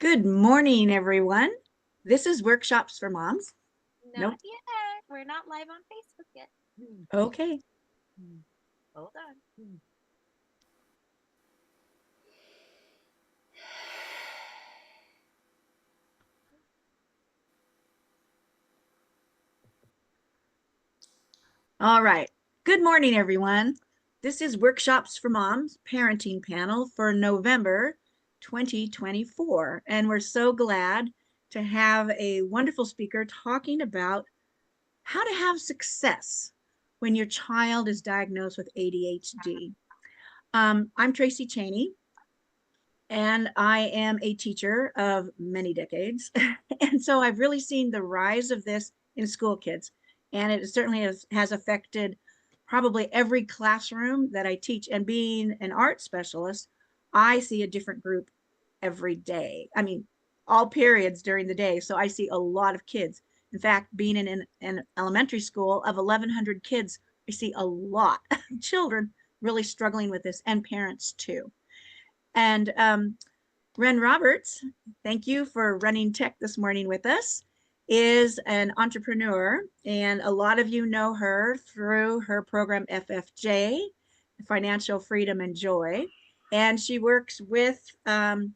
Good morning, everyone. This is Workshops for Moms. Not yet. We're not live on Facebook yet. Okay. Hold on. All right. Good morning, everyone. This is Workshops for Moms parenting panel for November 2024. And we're so glad to have a wonderful speaker talking about how to have success when your child is diagnosed with ADHD. I'm Tracy Cheney, and I am a teacher of many decades. And so I've really seen the rise of this in school kids. And it certainly has affected probably every classroom that I teach. And being an art specialist, I see a different group every day. I mean, all periods during the day. So I see a lot of kids. In fact, being in an elementary school of 1,100 kids, I see a lot of children really struggling with this, and parents too. And Ren Roberts, thank you for running tech this morning with us, is an entrepreneur. And a lot of you know her through her program FFJ, Financial Freedom and Joy. And she works with, helping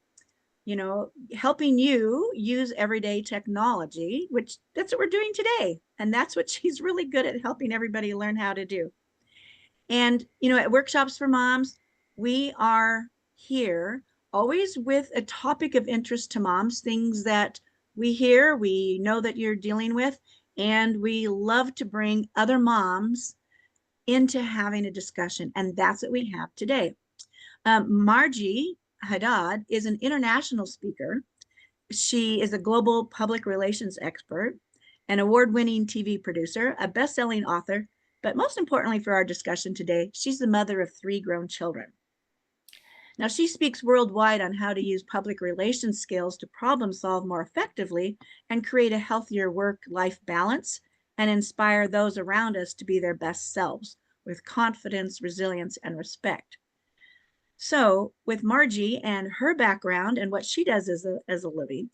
you use everyday technology, which that's what we're doing today. And that's what she's really good at, helping everybody learn how to do. And, at Workshops for Moms, we are here always with a topic of interest to moms, things that we hear, we know that you're dealing with, and we love to bring other moms into having a discussion. And that's what we have today. Marjie Hadad is an international speaker. She is a global public relations expert, an award-winning TV producer, a best-selling author, but most importantly for our discussion today, she's the mother of 3 grown children. Now, she speaks worldwide on how to use public relations skills to problem solve more effectively and create a healthier work-life balance and inspire those around us to be their best selves with confidence, resilience, and respect. So with Marjie and her background and what she does as a living,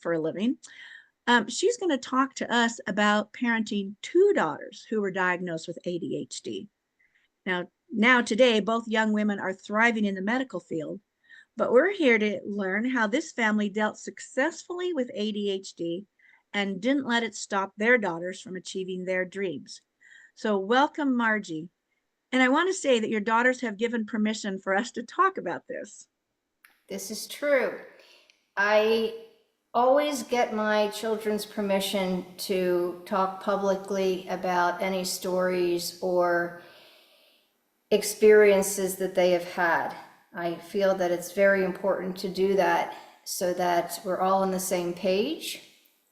she's going to talk to us about parenting 2 daughters who were diagnosed with ADHD. Now today, both young women are thriving in the medical field, but we're here to learn how this family dealt successfully with ADHD and didn't let it stop their daughters from achieving their dreams. So welcome, Marjie. And I want to say that your daughters have given permission for us to talk about this. This is true. I always get my children's permission to talk publicly about any stories or experiences that they have had. I feel that it's very important to do that so that we're all on the same page.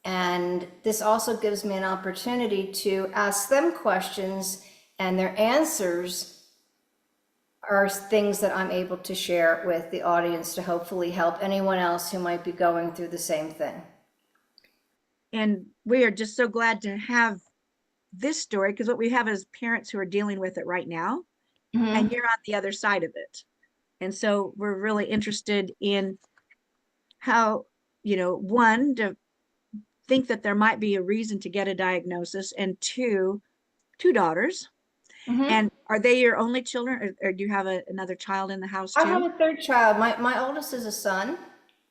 And this also gives me an opportunity to ask them questions, and their answers are things that I'm able to share with the audience to hopefully help anyone else who might be going through the same thing. And we are just so glad to have this story, because what we have is parents who are dealing with it right now, and you're on the other side of it. And so we're really interested in how, one, to think that there might be a reason to get a diagnosis, and two daughters. And are they your only children, or do you have another child in the house too? I have a 3rd child. My oldest is a son.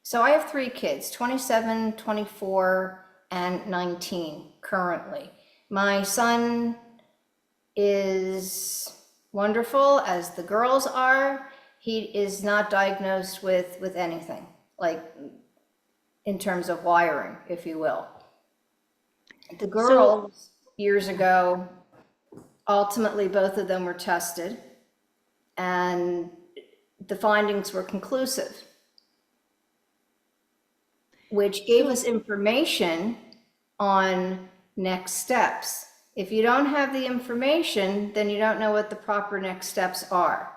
So I have 3 kids, 27, 24, and 19 currently. My son is wonderful, as the girls are. He is not diagnosed with anything, like in terms of wiring, if you will. The girls, years ago, ultimately both of them were tested, and the findings were conclusive, which gave us information on next steps. If you don't have the information, then you don't know what the proper next steps are.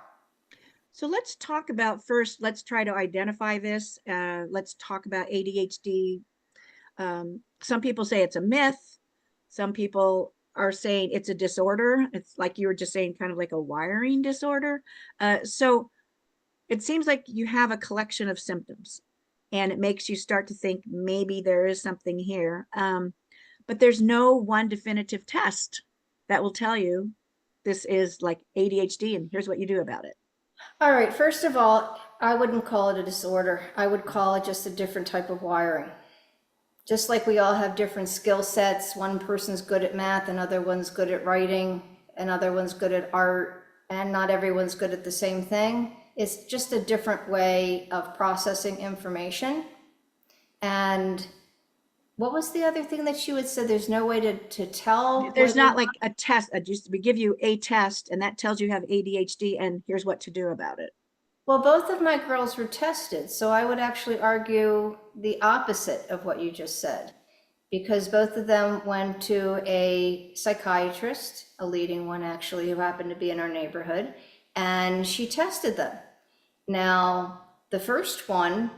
So let's talk about first, let's try to identify this. Let's talk about ADHD. Some people say it's a myth. Some people are saying it's a disorder. It's like you were just saying, kind of like a wiring disorder. So it seems like you have a collection of symptoms. and it makes you start to think maybe there is something here. But there's no one definitive test that will tell you this is like ADHD and here's what you do about it. All right, first of all, I wouldn't call it a disorder. I would call it just a different type of wiring. Just like we all have different skill sets, one person's good at math, another one's good at writing, another one's good at art, and not everyone's good at the same thing. It's just a different way of processing information. And what was the other thing that you had said? There's no way to tell There's whether or not like a test. We give you a test and that tells you have ADHD and here's what to do about it. Well, both of my girls were tested, so I would actually argue the opposite of what you just said, because both of them went to a psychiatrist, a leading one actually, who happened to be in our neighborhood, and she tested them. Now, the first one,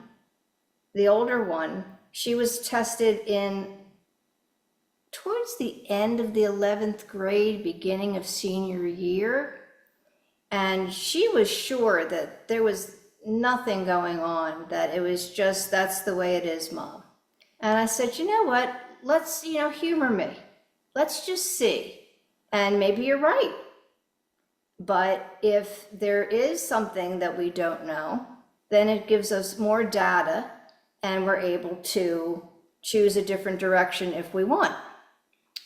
the older one, she was tested in towards the end of the 11th grade, beginning of senior year. And she was sure that there was nothing going on, that it was just, that's the way it is, Mom. And I said, you know what? Let's, humor me. Let's just see. And maybe you're right. But if there is something that we don't know, then it gives us more data and we're able to choose a different direction if we want.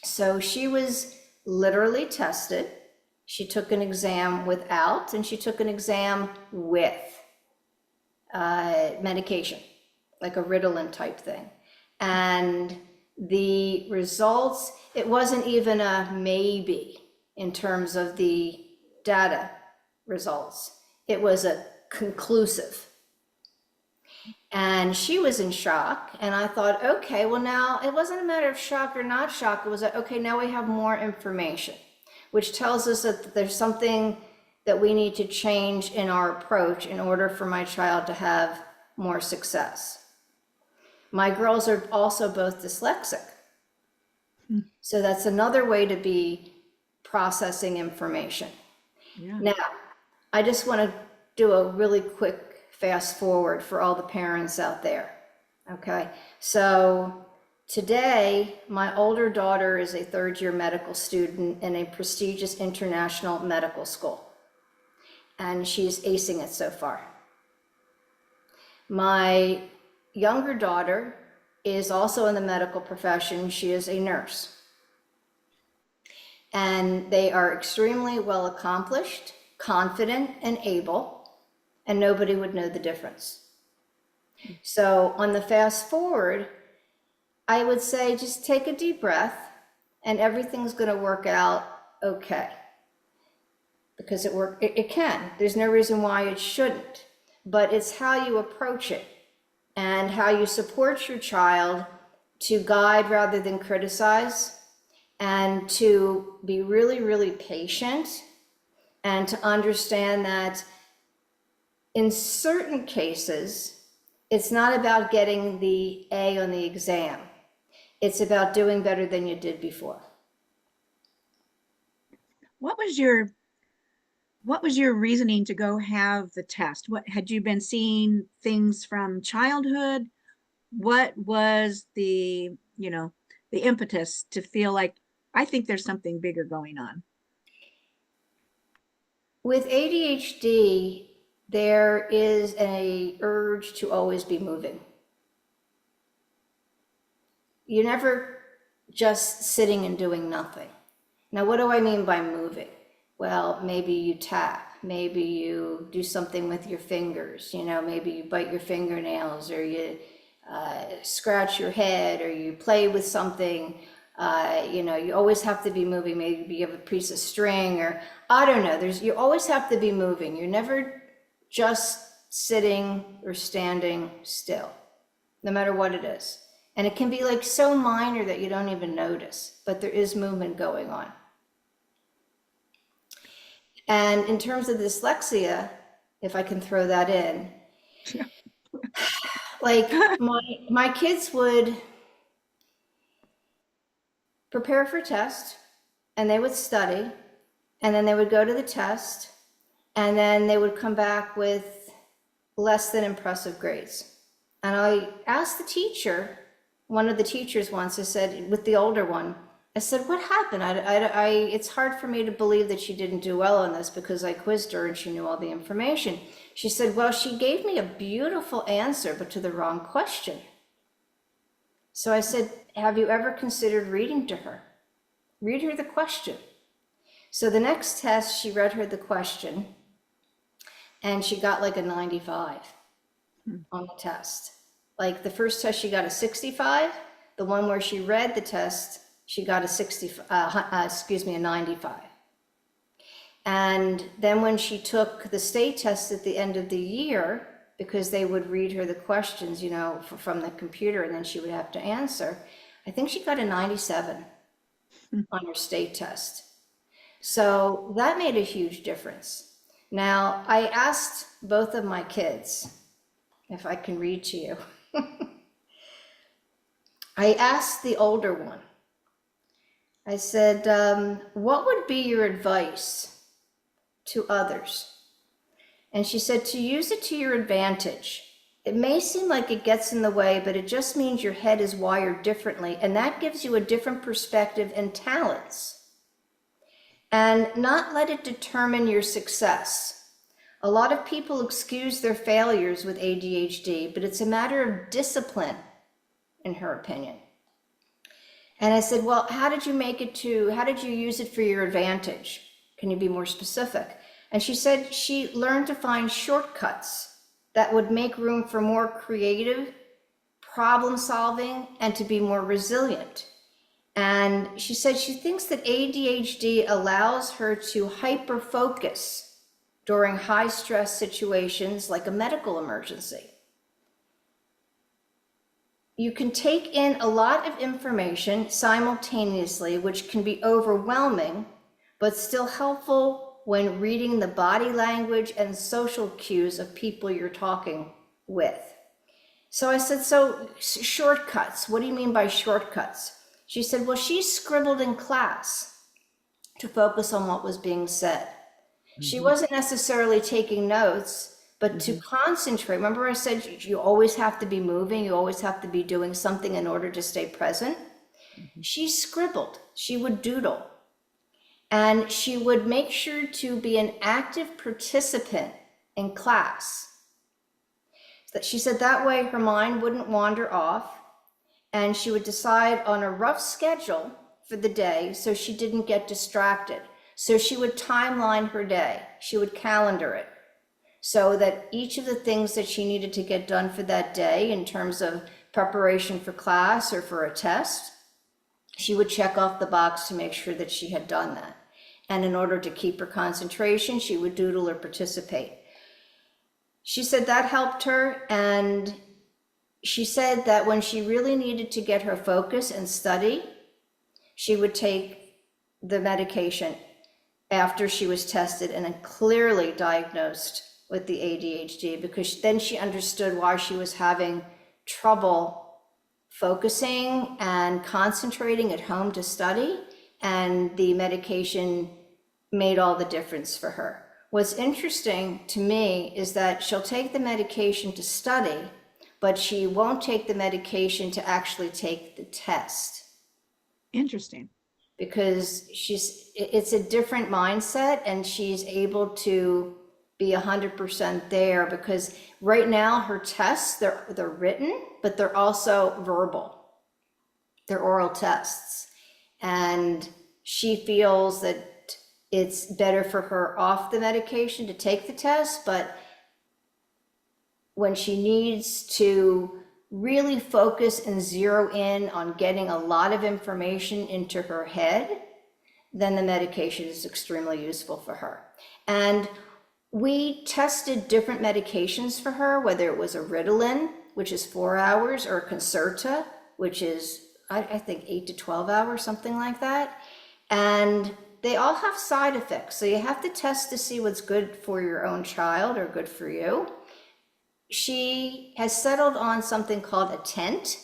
So she was literally tested. She took an exam without, and she took an exam with medication, like a Ritalin type thing. And the results, it wasn't even a maybe in terms of the data results. It was a conclusive. And she was in shock, and I thought, okay, well now, it wasn't a matter of shock or not shock, it was like, okay, now we have more information, which tells us that there's something that we need to change in our approach in order for my child to have more success. My girls are also both dyslexic. So that's another way to be processing information. Yeah. Now, I just want to do a really quick fast forward for all the parents out there. Okay, so today, my older daughter is a third-year medical student in a prestigious international medical school, and she's acing it so far. My younger daughter is also in the medical profession. She is a nurse, and they are extremely well accomplished, confident, and able, and nobody would know the difference. So on the fast forward, I would say just take a deep breath and everything's going to work out okay. Because it can. There's no reason why it shouldn't. But it's how you approach it and how you support your child to guide rather than criticize, and to be really, really patient, and to understand that in certain cases, it's not about getting the A on the exam. It's about doing better than you did before. What was your reasoning to go have the test? What had you been seeing things from childhood? What was the impetus to feel like I think there's something bigger going on? With ADHD, there is an urge to always be moving. You're never just sitting and doing nothing. Now, what do I mean by moving? Well, maybe you tap, maybe you do something with your fingers, maybe you bite your fingernails, or you scratch your head, or you play with something. You always have to be moving. Maybe you have a piece of string, or I don't know. You always have to be moving. You're never just sitting or standing still, no matter what it is. And it can be like so minor that you don't even notice, but there is movement going on. And in terms of dyslexia, if I can throw that in, like my kids would prepare for test, and they would study, and then they would go to the test, and then they would come back with less than impressive grades. And I asked the teacher, one of the teachers once, I said, with the older one, I said, what happened? It's hard for me to believe that she didn't do well on this because I quizzed her and she knew all the information. She said, well, she gave me a beautiful answer, but to the wrong question. So I said, have you ever considered reading to her? Read her the question. So the next test, she read her the question and she got like a 95 on the test. Like the first test, she got a 65. The one where she read the test, she got a 95. And then when she took the state test at the end of the year, because they would read her the questions, you know, from the computer, and then she would have to answer, I think she got a 97 on her state test. So that made a huge difference. Now, I asked both of my kids, if I can read to you. I asked the older one, I said, what would be your advice to others? And she said, to use it to your advantage. It may seem like it gets in the way, but it just means your head is wired differently, and that gives you a different perspective and talents. And not let it determine your success. A lot of people excuse their failures with ADHD, but it's a matter of discipline, in her opinion. And I said, well, how did you use it for your advantage? Can you be more specific? And she said she learned to find shortcuts that would make room for more creative problem solving and to be more resilient. And she said she thinks that ADHD allows her to hyper focus during high stress situations like a medical emergency. You can take in a lot of information simultaneously, which can be overwhelming, but still helpful when reading the body language and social cues of people you're talking with. So I said, so shortcuts, what do you mean by shortcuts? She said, well, she scribbled in class to focus on what was being said. She wasn't necessarily taking notes, but to concentrate. Remember I said you always have to be moving, you always have to be doing something in order to stay present? She scribbled, she would doodle, and she would make sure to be an active participant in class. She said that way her mind wouldn't wander off, and she would decide on a rough schedule for the day so she didn't get distracted. So she would timeline her day, she would calendar it, so that each of the things that she needed to get done for that day in terms of preparation for class or for a test, she would check off the box to make sure that she had done that. And in order to keep her concentration, she would doodle or participate. She said that helped her, and she said that when she really needed to get her focus and study, she would take the medication after she was tested and then clearly diagnosed with the ADHD, because then she understood why she was having trouble focusing and concentrating at home to study, and the medication made all the difference for her. What's interesting to me is that she'll take the medication to study, but she won't take the medication to actually take the test. Interesting. Because it's a different mindset, and she's able to be 100% there, because right now her tests, they're written, but they're also verbal. They're oral tests. And she feels that it's better for her off the medication to take the test, but when she needs to really focus and zero in on getting a lot of information into her head, then the medication is extremely useful for her. And we tested different medications for her, whether it was a Ritalin, which is 4 hours, or a Concerta, which is, I think, 8 to 12 hours, something like that. And they all have side effects. So you have to test to see what's good for your own child or good for you. She has settled on something called a tent,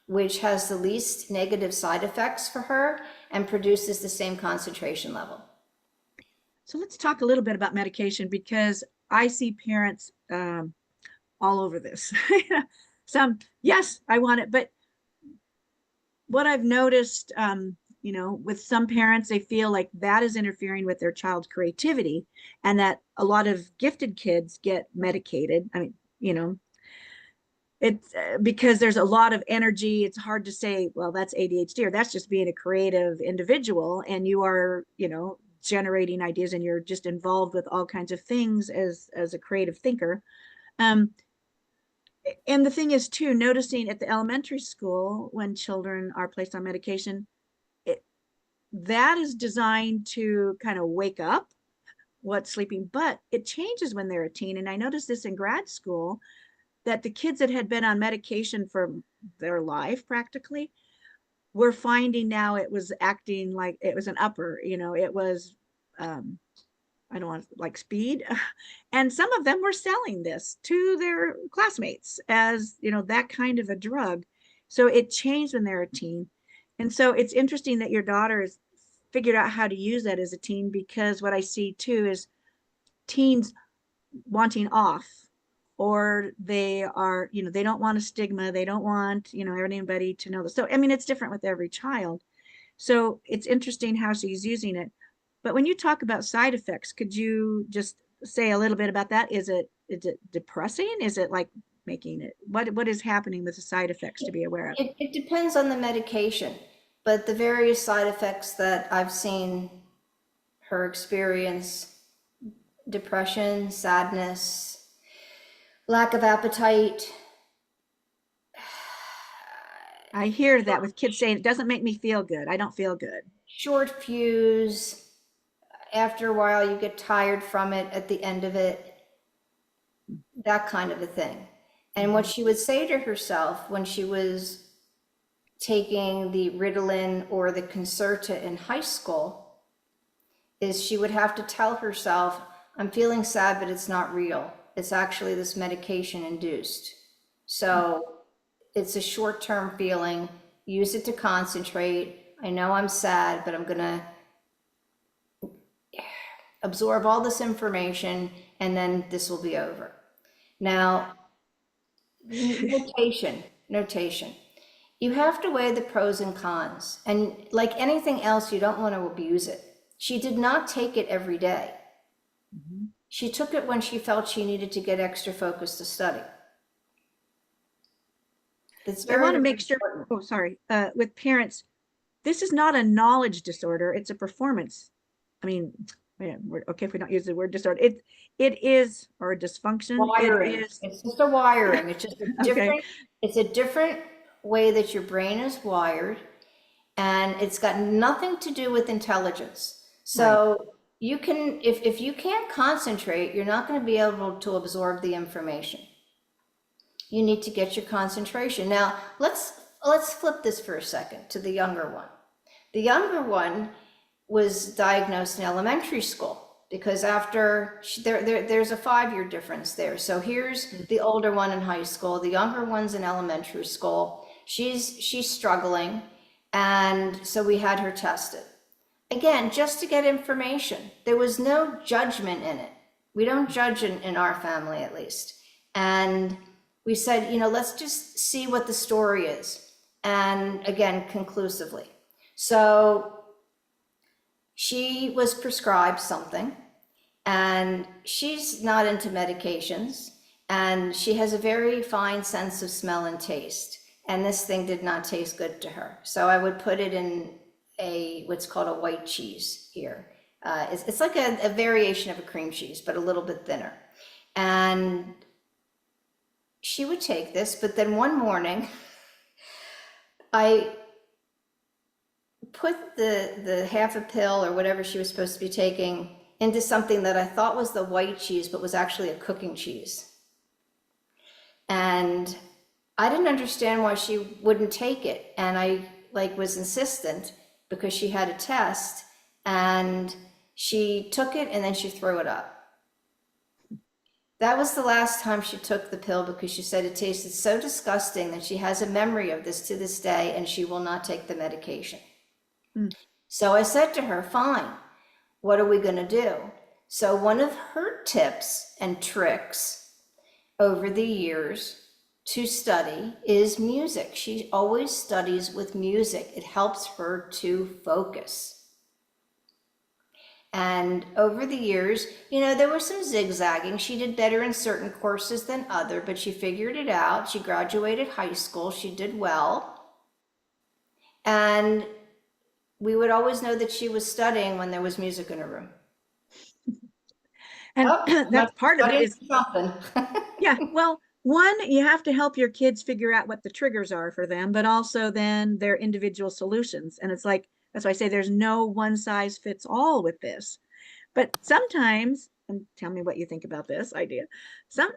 which has the least negative side effects for her and produces the same concentration level. So let's talk a little bit about medication, because I see parents all over this. Yes, I want it. But what I've noticed, with some parents, they feel like that is interfering with their child's creativity, and that a lot of gifted kids get medicated. I mean, it's because there's a lot of energy. It's hard to say, well, that's ADHD, or that's just being a creative individual, and you are, generating ideas, and you're just involved with all kinds of things as a creative thinker. Um, and the thing is too, noticing at the elementary school when children are placed on medication, it, that is designed to kind of wake up what's sleeping, but it changes when they're a teen. And I noticed this in grad school, that the kids that had been on medication for their life practically were finding now it was acting like it was an upper, it was, I don't want like speed. And some of them were selling this to their classmates as, that kind of a drug. So it changed when they're a teen. And so it's interesting that your daughter has figured out how to use that as a teen, because what I see too is teens wanting off, or they are, they don't want a stigma. They don't want, anybody to know this. So, I mean, it's different with every child. So it's interesting how she's using it. But when you talk about side effects, could you just say a little bit about that? Is it depressing? Is it like making it, what is happening with the side effects to be aware of? It depends on the medication, but the various side effects that I've seen her experience: depression, sadness, lack of appetite. I hear that with kids saying it doesn't make me feel good. I don't feel good. Short fuse. After a while, you get tired from it at the end of it, that kind of a thing. And what she would say to herself when she was taking the Ritalin or the Concerta in high school is she would have to tell herself, I'm feeling sad, but it's not real. It's actually this medication induced. So it's a short-term feeling. Use it to concentrate. I know I'm sad, but I'm gonna absorb all this information, and then this will be over. Now, notation. You have to weigh the pros and cons. And like anything else, you don't want to abuse it. She did not take it every day. Mm-hmm. She took it when she felt she needed to get extra focus to study. It's I want to make important. sure, oh, sorry, with parents, this is not a knowledge disorder. It's a performance. I mean, we're okay if we don't use the word disorder. It is, or a dysfunction. Wiring. It is. It's just a wiring. It's just a different, Okay. it's a different way that your brain is wired, and it's got nothing to do with intelligence. So you can, if you can't concentrate, you're not going to be able to absorb the information. You need to get your concentration. Now, let's flip this for a second to the younger one. The younger one was diagnosed in elementary school, because after there's a 5-year difference there. So here's the older one in high school, the younger one's in elementary school. She's struggling, and so we had her tested. Again, just to get information. There was no judgment in it. We don't judge in our family, at least. And we said, let's just see what the story is. And again, conclusively. So she was prescribed something, and she's not into medications, and she has a very fine sense of smell and taste. And this thing did not taste good to her. So I would put it in what's called a white cheese here. It's like a variation of a cream cheese, but a little bit thinner. And she would take this, but then one morning, I put the half a pill or whatever she was supposed to be taking into something that I thought was the white cheese, but was actually a cooking cheese. And I didn't understand why she wouldn't take it. And I was insistent because she had a test, and she took it and then she threw it up. That was the last time she took the pill, because she said it tasted so disgusting that she has a memory of this to this day, and she will not take the medication. So I said to her, fine, what are we going to do? So one of her tips and tricks over the years to study is music. She always studies with music. It helps her to focus. And over the years, there was some zigzagging. She did better in certain courses than other, but she figured it out. She graduated high school. She did well. And we would always know that she was studying when there was music in her room. And Oh, that's part of it studying is, something. yeah, well, one, you have to help your kids figure out what the triggers are for them, but also then their individual solutions. And it's like, that's why I say there's no one size fits all with this. But sometimes, and tell me what you think about this idea, some,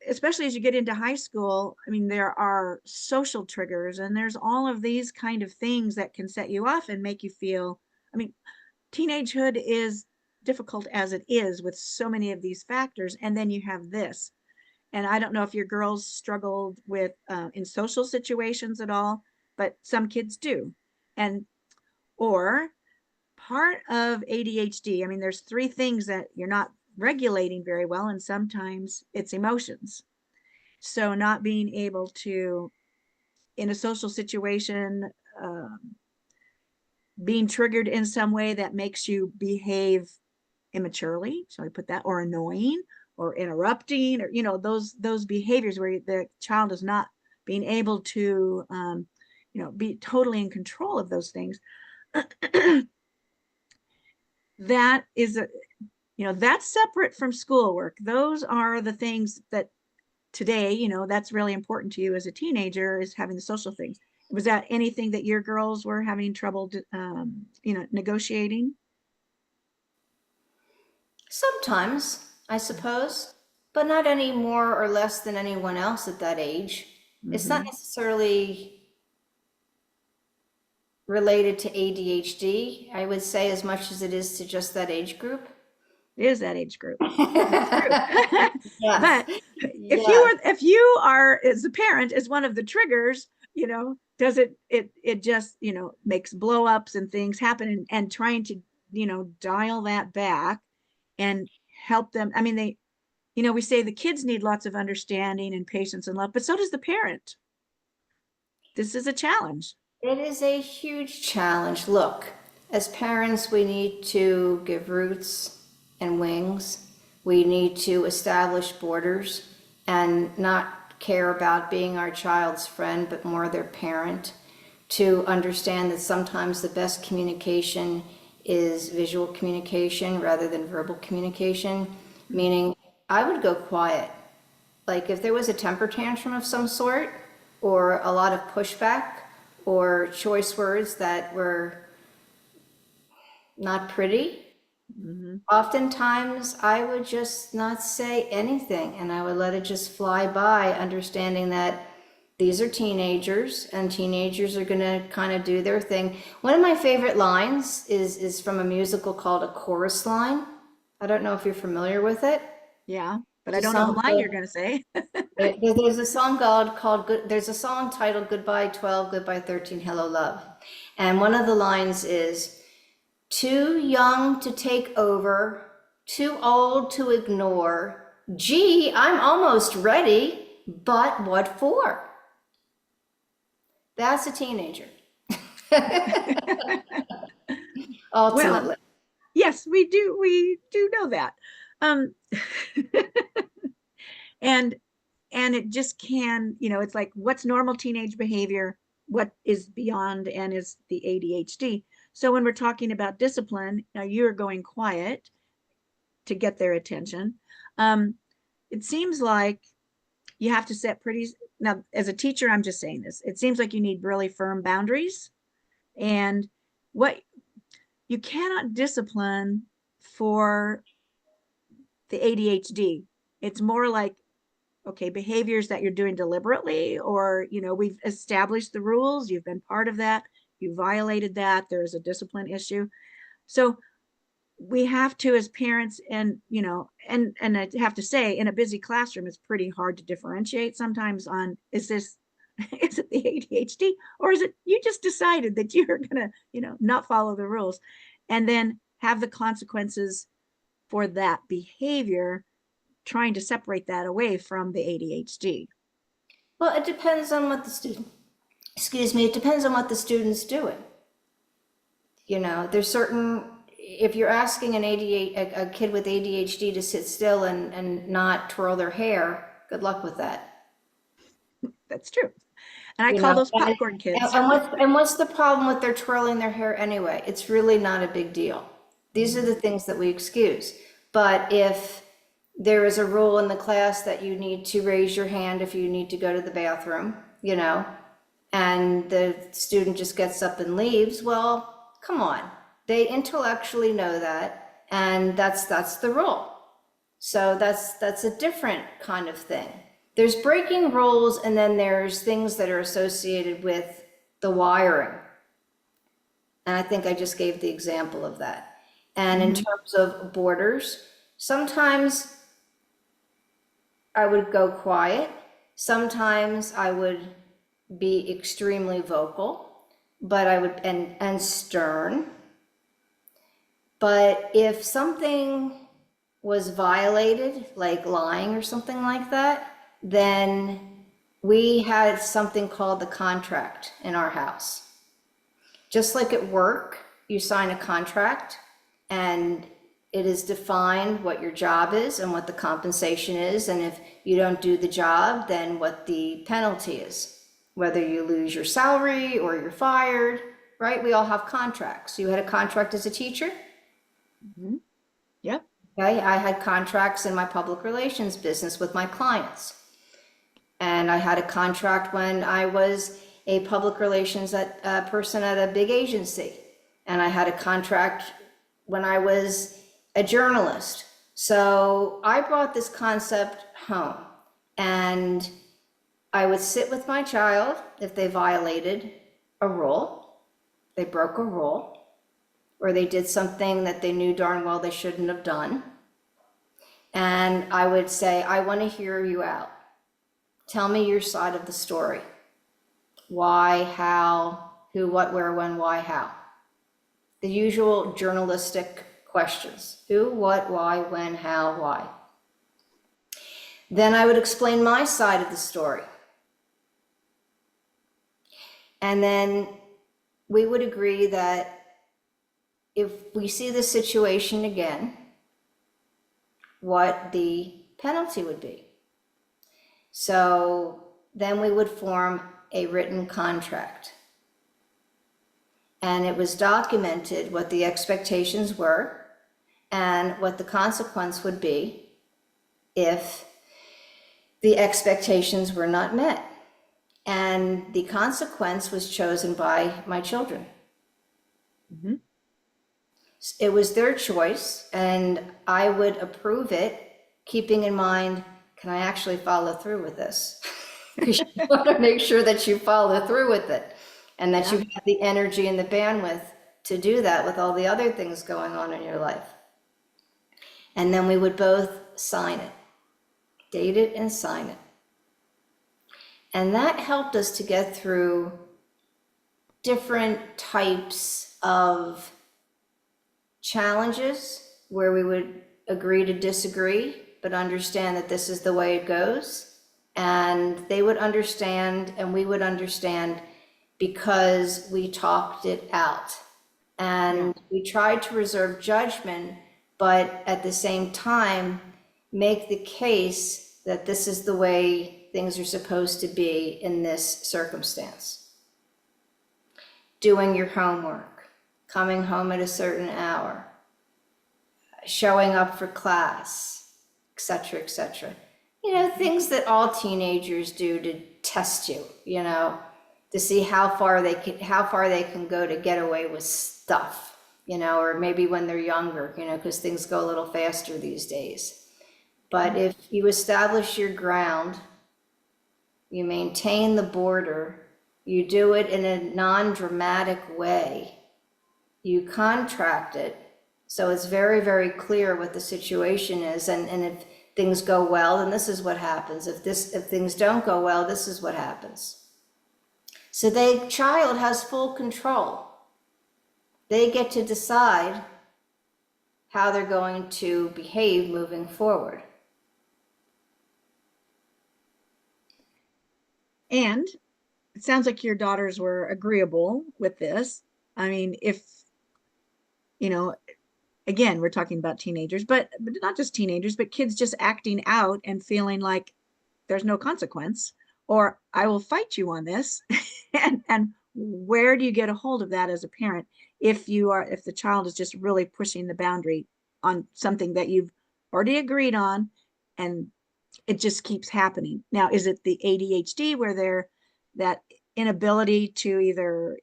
especially as you get into high school, I mean, there are social triggers and there's all of these kind of things that can set you off and make you feel, I mean, teenagehood is difficult as it is with so many of these factors. And then you have this. And I don't know if your girls struggled with in social situations at all, but some kids do. And, or part of ADHD, I mean, there's three things that you're not regulating very well, and sometimes it's emotions. So not being able to, in a social situation, um, being triggered in some way that makes you behave immaturely, so I put that, or annoying, or interrupting, or those behaviors where the child is not being able to be totally in control of those things. That is that's separate from schoolwork. Those are the things that today, that's really important to you as a teenager, is having the social things. Was that anything that your girls were having trouble negotiating? Sometimes, I suppose, but not any more or less than anyone else at that age. It's not Mm-hmm. necessarily related to ADHD, I would say, as much as it is to just that age group. It is that age group. That's true. Yes. But Yes. if you are, as a parent, is one of the triggers, does it just, makes blow ups and things happen, and trying to, dial that back and help them. I mean, we say the kids need lots of understanding and patience and love, but so does the parent. This is a challenge. It is a huge challenge. Look, as parents, we need to give roots and wings. We need to establish borders and not care about being our child's friend, but more their parent. To understand that sometimes the best communication is visual communication rather than verbal communication, meaning I would go quiet. Like if there was a temper tantrum of some sort, or a lot of pushback, or choice words that were not pretty, Mm-hmm. oftentimes I would just not say anything and I would let it just fly by, understanding that these are teenagers and teenagers are going to kind of do their thing. One of my favorite lines is from a musical called A Chorus Line. I don't know if you're familiar with it. Yeah, but I There's a don't know the song line you're going to say. There's a song called Good. There's a song titled "Goodbye 12, Goodbye 13, Hello Love," and one of the lines is, "Too young to take over, too old to ignore. Gee, I'm almost ready, but what for?" That's a teenager, Well, ultimately. yes, we do know that. Um, and it just can, it's like, what's normal teenage behavior, what is beyond, and is the ADHD. So when we're talking about discipline, now you're going quiet to get their attention. um, it seems like you have to set pretty, now as a teacher, I'm just saying this, it seems like you need really firm boundaries. And what you cannot discipline for the ADHD, it's more like, okay, behaviors that you're doing deliberately, or, we've established the rules, you've been part of that, you violated that, there's a discipline issue. So we have to, as parents, and, and I have to say, in a busy classroom, it's pretty hard to differentiate sometimes on, is this, is it the ADHD, or is it you just decided that you're going to, not follow the rules, and then have the consequences for that behavior, trying to separate that away from the ADHD. Well, it depends on what the student, excuse me, it depends on what the student's doing. You know, there's certain, if you're asking an a kid with ADHD to sit still and not twirl their hair, good luck with that. That's true. And I You call know, those popcorn kids. and what's the problem with their twirling their hair anyway? It's really not a big deal. These are the things that we excuse. But if there is a rule in the class that you need to raise your hand if you need to go to the bathroom, you know, and the student just gets up and leaves, well, come on. They intellectually know that, and that's the rule. So that's a different kind of thing. There's breaking rules, and then there's things that are associated with the wiring. And I think I just gave the example of that. And in terms of borders, sometimes I would go quiet. Sometimes I would be extremely vocal, but I would, and stern. But if something was violated, like lying or something like that, then we had something called the contract in our house. Just like at work, you sign a contract and it is defined what your job is and what the compensation is. And if you don't do the job, then what the penalty is, whether you lose your salary or you're fired, right? We all have contracts. You had a contract as a teacher? Mm-hmm. Yep. Okay, I had contracts in my public relations business with my clients. And I had a contract when I was a public relations person at a big agency. And I had a contract when I was a journalist. So I brought this concept home, and I would sit with my child if they violated a rule, they broke a rule, or they did something that they knew darn well they shouldn't have done. And I would say, I want to hear you out. Tell me your side of the story. Why, how, who, what, where, when, why, how. The usual journalistic questions. Who, what, why, when, how, why. Then I would explain my side of the story. And then we would agree that if we see this situation again, what the penalty would be. So then we would form a written contract. And it was documented what the expectations were and what the consequence would be if the expectations were not met. And the consequence was chosen by my children. Mm-hmm. It was their choice, and I would approve it, keeping in mind, can I actually follow through with this? Because you want to make sure that you follow through with it, and that you have the energy and the bandwidth to do that with all the other things going on in your life. And then we would both sign it, date it and sign it. And that helped us to get through different types of challenges where we would agree to disagree, but understand that this is the way it goes. And they would understand and we would understand because we talked it out. And we tried to reserve judgment, but at the same time, make the case that this is the way things are supposed to be in this circumstance. Doing your homework, coming home at a certain hour, showing up for class, etc., etc. You know, things that all teenagers do to test you, you know, to see how far they can go to get away with stuff, you know, or maybe when they're younger, you know, because things go a little faster these days. But if you establish your ground, you maintain the border, you do it in a non-dramatic way, you contract it, so it's very, very clear what the situation is, and if things go well, then this is what happens. If things don't go well, this is what happens. So the child has full control. They get to decide how they're going to behave moving forward. And it sounds like your daughters were agreeable with this. I mean, if, you know, again, we're talking about teenagers, but not just teenagers, but kids just acting out and feeling like there's no consequence, or I will fight you on this. And where do you get a hold of that as a parent if the child is just really pushing the boundary on something that you've already agreed on, and it just keeps happening? Now, is it the ADHD where they're that inability to either,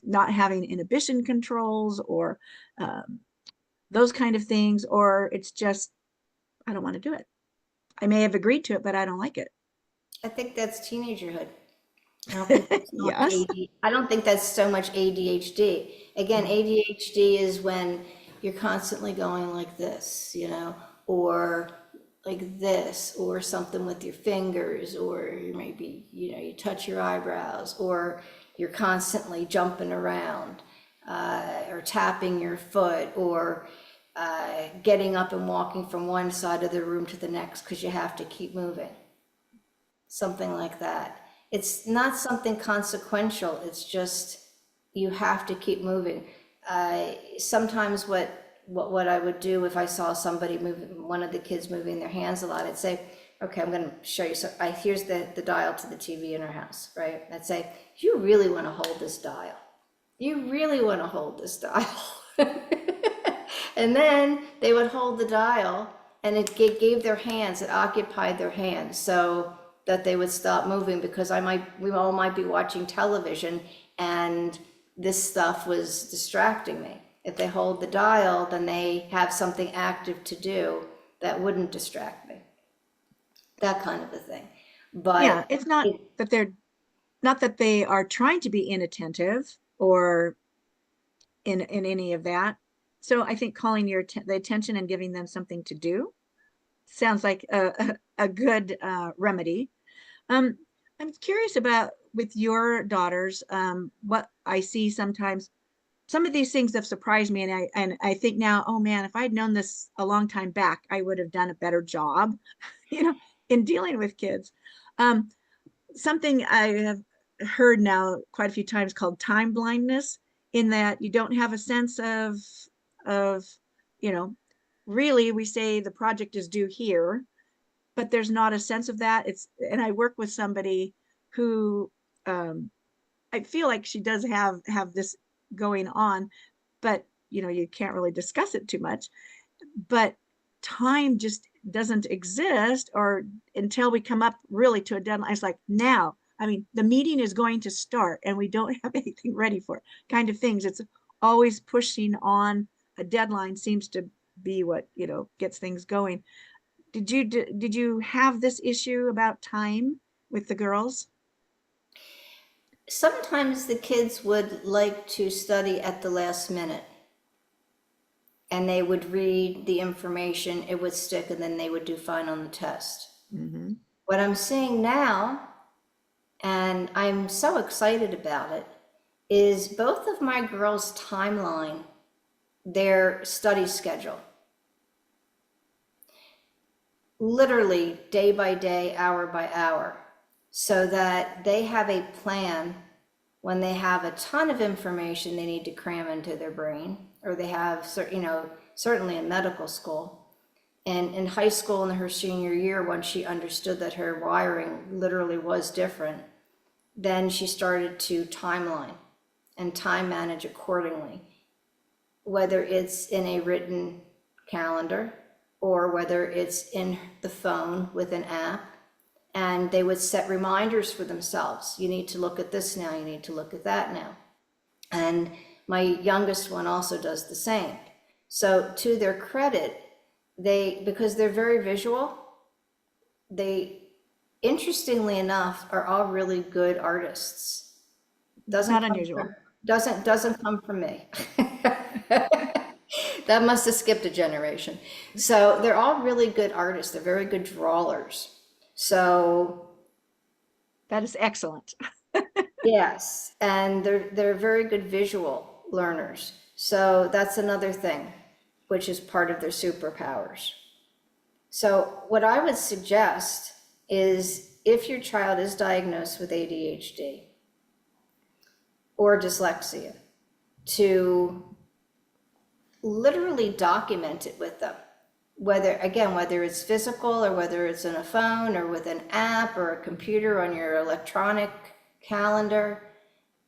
not having inhibition controls, or um, those kind of things, or it's just, I don't want to do it. I may have agreed to it, but I don't like it. I think that's teenagerhood. I don't think that's so much Yes. I don't think that's so much ADHD. Again, ADHD is when you're constantly going like this, or like this, or something with your fingers, or you maybe, you touch your eyebrows, or you're constantly jumping around, or tapping your foot, or getting up and walking from one side of the room to the next because you have to keep moving. Something like that. It's not something consequential. It's just you have to keep moving. Sometimes what I would do if I saw somebody moving, one of the kids moving their hands a lot, I'd say, okay, I'm going to show you. So here's the dial to the TV in our house, right? I'd say, you really want to hold this dial. You really want to hold this dial. And then they would hold the dial, and it gave their hands, it occupied their hands, so that they would stop moving, because we all might be watching television and this stuff was distracting me. If they hold the dial, then they have something active to do that wouldn't distract me. That kind of a thing. But Yeah, it's not that they are trying to be inattentive or in any of that. So I think calling the attention and giving them something to do sounds like a good remedy. Um, I'm curious about with your daughters, what I see sometimes. Some of these things have surprised me, and I think now, oh man, if I'd known this a long time back, I would have done a better job, you know, in dealing with kids. Um, Something I have heard now quite a few times called time blindness, in that you don't have a sense of, you know, really we say the project is due here, but there's not a sense of that. And I work with somebody who, I feel like she does have this going on, but you can't really discuss it too much. But time just doesn't exist, or until we come up really to a deadline. It's like, now, I mean, the meeting is going to start and we don't have anything ready for it, kind of things. It's always pushing on a deadline seems to be what gets things going. Did you have this issue about time with the girls? sometimes the kids would like to study at the last minute, and they would read the information, it would stick, and then they would do fine on the test. Mm-hmm. What I'm seeing now, and I'm so excited about it, is both of my girls' timeline, their study schedule, literally day by day, hour by hour, so that they have a plan when they have a ton of information they need to cram into their brain, or they have, certainly in medical school. And in high school, in her senior year, when she understood that her wiring literally was different, then she started to timeline and time manage accordingly, whether it's in a written calendar or whether it's in the phone with an app. And they would set reminders for themselves. You need to look at this now, you need to look at that now. And my youngest one also does the same. So to their credit, because they're very visual, they, interestingly enough, are all really good artists. Not unusual. Doesn't come from me. That must have skipped a generation. So they're all really good artists. They're very good drawers. So That is excellent. yes, and they're very good visual learners. So that's another thing, which is part of their superpowers. So what I would suggest is if your child is diagnosed with ADHD or dyslexia, to literally document it with them. Whether it's physical or whether it's in a phone or with an app or a computer on your electronic calendar,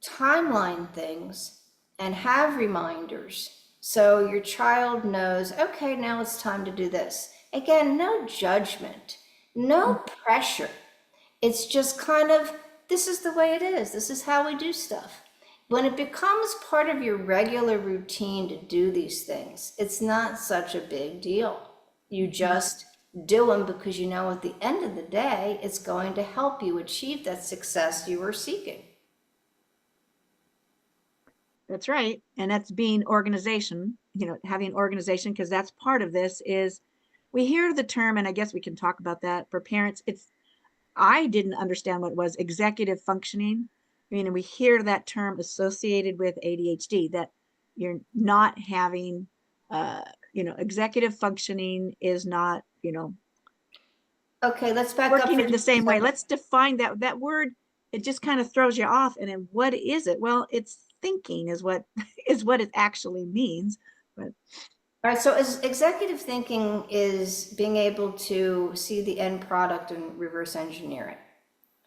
timeline things and have reminders so your child knows, okay, now it's time to do this. Again, no judgment, no pressure. It's just kind of, this is the way it is. This is how we do stuff. When it becomes part of your regular routine to do these things, it's not such a big deal. You just do them because you know at the end of the day, it's going to help you achieve that success you are seeking. That's right. And that's being organization, having organization, because that's part of this is we hear the term, and I guess we can talk about that for parents. I didn't understand what it was, executive functioning. We hear that term associated with ADHD, that you're not having, executive functioning is not, Okay, let's back up working for in the just a same way. second. Let's define that word. It just kind of throws you off. And then what is it? Well, it's thinking is what is what it actually means. But All right, so as executive thinking is being able to see the end product and reverse engineer it.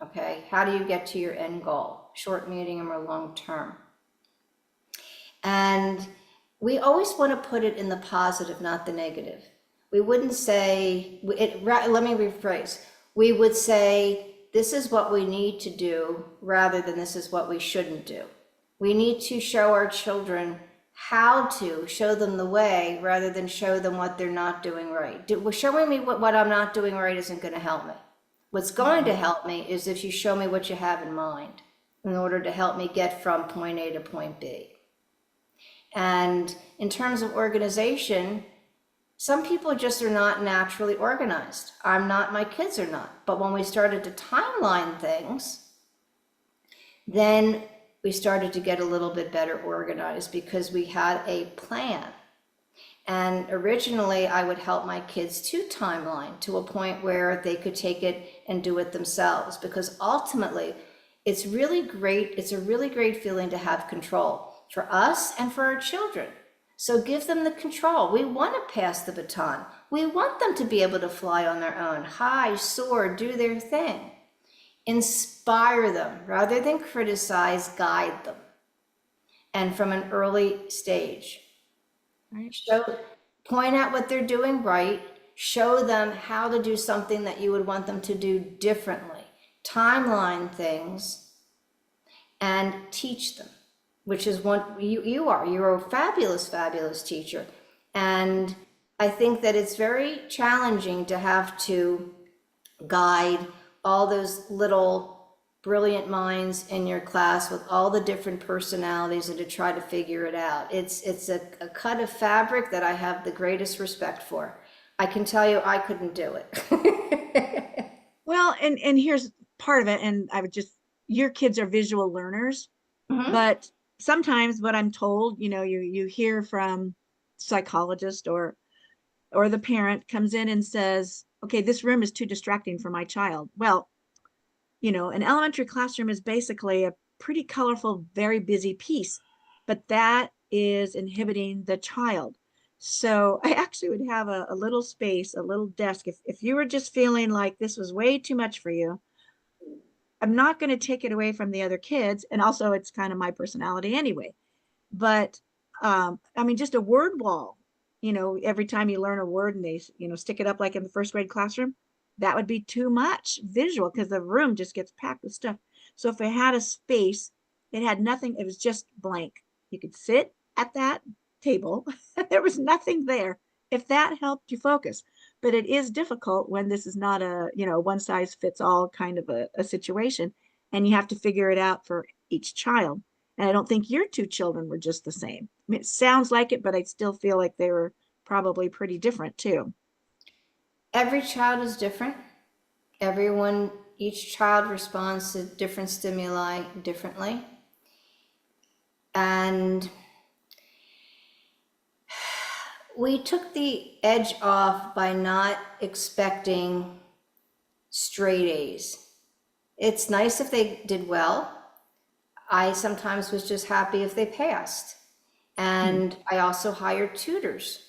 Okay, how do you get to your end goal, short, medium, or long term? And we always want to put it in the positive, not the negative. We wouldn't say, let me rephrase. We would say, this is what we need to do rather than this is what we shouldn't do. We need to show our children how to, show them the way rather than show them what they're not doing right. Showing me what I'm not doing right isn't going to help me. What's going to help me is if you show me what you have in mind in order to help me get from point A to point B. And in terms of organization, some people just are not naturally organized. I'm not, my kids are not. But when we started to timeline things, then we started to get a little bit better organized because we had a plan. And originally I would help my kids to timeline to a point where they could take it and do it themselves, because ultimately it's really great. It's a really great feeling to have control for us and for our children. So give them the control. We want to pass the baton. We want them to be able to fly on their own, high, soar, do their thing. Inspire them rather than criticize, guide them. And from an early stage. right. Point out what they're doing right, show them how to do something that you would want them to do differently, timeline things, and teach them, which is what you are. You're a fabulous, fabulous teacher. And I think that it's very challenging to have to guide all those little brilliant minds in your class with all the different personalities and to try to figure it out. It's a cut of fabric that I have the greatest respect for. I can tell you I couldn't do it. Well, and here's part of it. And I would your kids are visual learners, but sometimes what I'm told, you hear from psychologist or the parent comes in and says, okay, this room is too distracting for my child. Well, an elementary classroom is basically a pretty colorful, very busy piece, but that is inhibiting the child. So I actually would have a little space, a little desk. If you were just feeling like this was way too much for you, I'm not going to take it away from the other kids. And also it's kind of my personality anyway. But just a word wall, every time you learn a word and they, stick it up like in the first grade classroom, that would be too much visual because the room just gets packed with stuff. So if it had a space, it had nothing, it was just blank. You could sit at that table, there was nothing there. If that helped you focus. But it is difficult when this is not a, one size fits all kind of a situation. And you have to figure it out for each child. And I don't think your two children were just the same. I mean, it sounds like it, but I still feel like they were probably pretty different too. Every child is different. Each child responds to different stimuli differently. And we took the edge off by not expecting straight A's. It's nice if they did well. I sometimes was just happy if they passed. Hmm. And I also hired tutors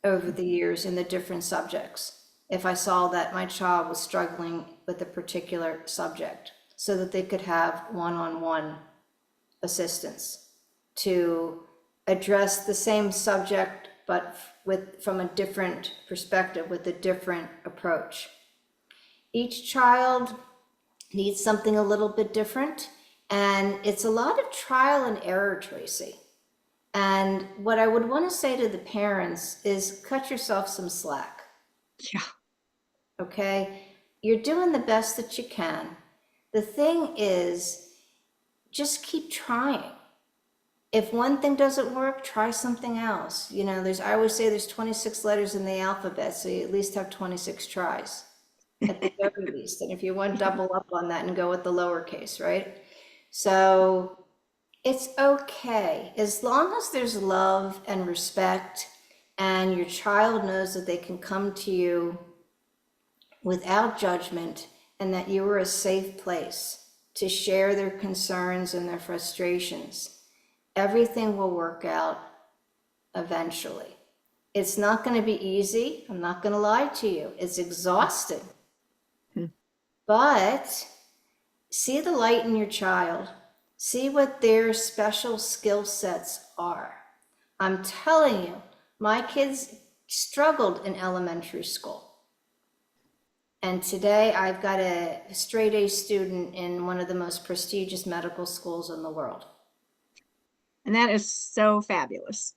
over the years in the different subjects if I saw that my child was struggling with a particular subject so that they could have one-on-one assistance to address the same subject but with from a different perspective, with a different approach. Each child needs something a little bit different, and it's a lot of trial and error, Tracy. And what I would want to say to the parents is cut yourself some slack, Yeah. okay? You're doing the best that you can. The thing is, just keep trying. If one thing doesn't work, try something else. You know, I always say there's 26 letters in the alphabet, so you at least have 26 tries at the very least. And if you want, Yeah. double up on that and go with the lowercase, right? So it's okay. As long as there's love and respect and your child knows that they can come to you without judgment and that you are a safe place to share their concerns and their frustrations, everything will work out eventually. It's not going to be easy. I'm not going to lie to you. It's exhausting. Hmm. But see the light in your child. See what their special skill sets are. I'm telling you, my kids struggled in elementary school. And today I've got a straight A student in one of the most prestigious medical schools in the world. And that is so fabulous,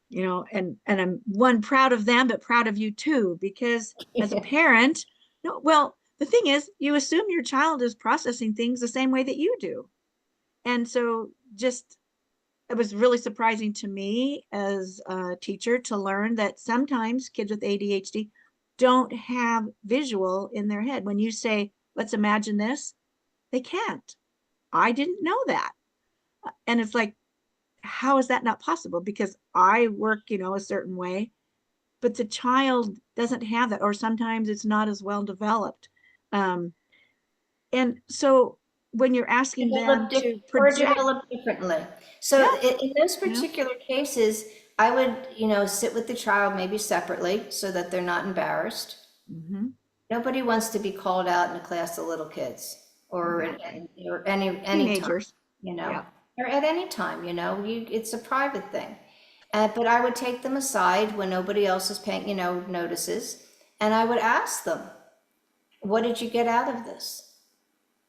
you know, and I'm one proud of them, but proud of you too, because as a parent, no, well, the thing is, you assume your child is processing things the same way that you do. And so just it was really surprising to me as a teacher to learn that sometimes kids with ADHD don't have visual in their head. When you say, let's imagine this, they can't. I didn't know that. And it's like, how is that not possible? Because I work, you know, a certain way, but the child doesn't have that, or sometimes it's not as well developed. Um, and so when you're asking them to Or project, develop differently. So yeah, in those yeah, particular cases, I would, sit with the child maybe separately so that they're not embarrassed. mm-hmm, Nobody wants to be called out in a class of little kids or exactly. or any time, Teenagers, you know, yeah. or at any time, it's a private thing. But I would take them aside when nobody else is paying, notices, and I would ask them, what did you get out of this?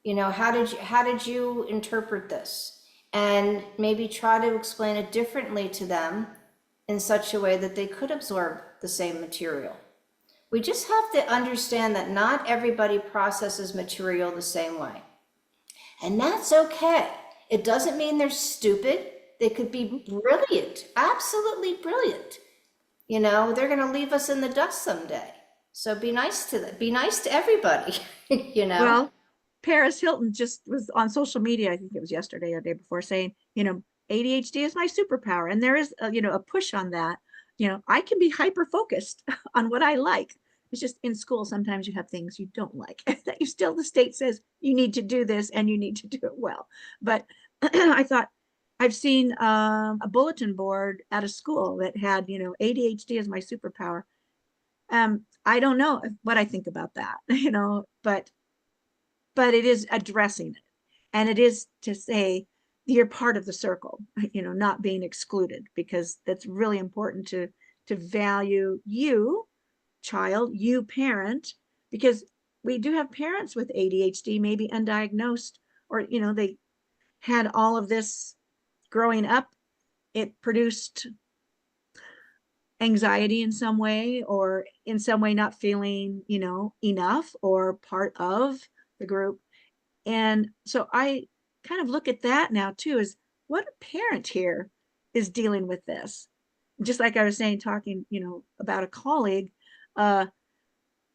How did you interpret this? And maybe try to explain it differently to them in such a way that they could absorb the same material. We just have to understand that not everybody processes material the same way. And that's okay. It doesn't mean they're stupid. They could be brilliant, absolutely brilliant. They're going to leave us in the dust someday. So be nice to them. Be nice to everybody, you know? Well, Paris Hilton just was on social media, I think it was yesterday or the day before, saying, you know, ADHD is my superpower. And there is, you know, a push on that. You know, I can be hyper focused on what I like. It's just in school, sometimes you have things you don't like that you still, the state says you need to do this and you need to do it well. But I thought, I've seen a bulletin board at a school that had, you know, ADHD is my superpower. I don't know what I think about that, you know, but it is addressing it, and it is to say you're part of the circle, you know, not being excluded, because that's really important to value you child, you parent, because we do have parents with ADHD maybe undiagnosed, or you know, they had all of this growing up. It produced anxiety in some way, or in some way not feeling, you know, enough or part of the group. And so I kind of look at that now too, as what a parent here is dealing with this. Just like I was saying, talking, you know, about a colleague, uh,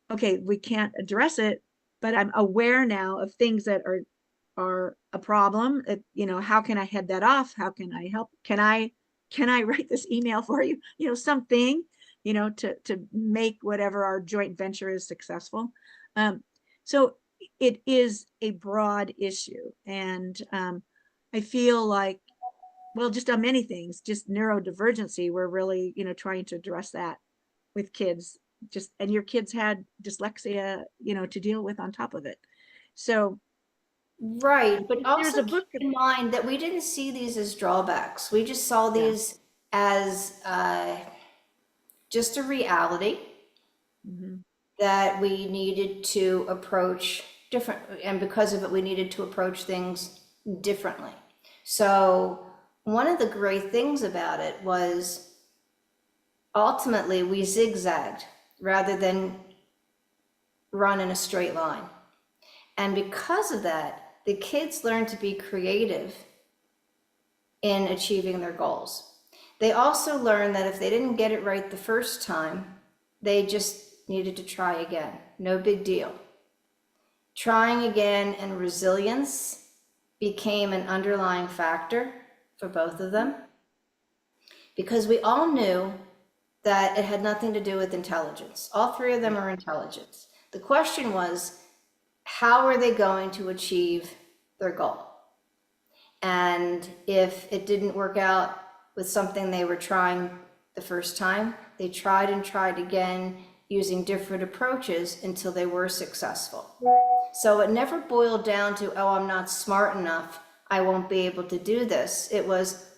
okay, we can't address it, but I'm aware now of things that are a problem. You know, how can I head that off? How can I help? Can I write this email for you? You know, something, you know, to make whatever our joint venture is successful. Um, so it is a broad issue. And I feel like, well, just on many things, just neurodivergency, we're really, trying to address that with kids. Just, and your kids had dyslexia, to deal with on top of it. So Right, but there's also a keep book. in mind that we didn't see these as drawbacks. We just saw Yeah. these as just a reality Mhm. that we needed to approach different, and because of it, we needed to approach things differently. So one of the great things about it was ultimately we zigzagged rather than run in a straight line. And because of that, the kids learned to be creative in achieving their goals. They also learned that if they didn't get it right the first time, they just needed to try again. No big deal. Trying again and resilience became an underlying factor for both of them because we all knew that it had nothing to do with intelligence. All three of them Right. are intelligent. The question was, how are they going to achieve their goal? And if it didn't work out with something they were trying the first time, they tried and tried again using different approaches until they were successful. So it never boiled down to, oh, I'm not smart enough, I won't be able to do this. It was,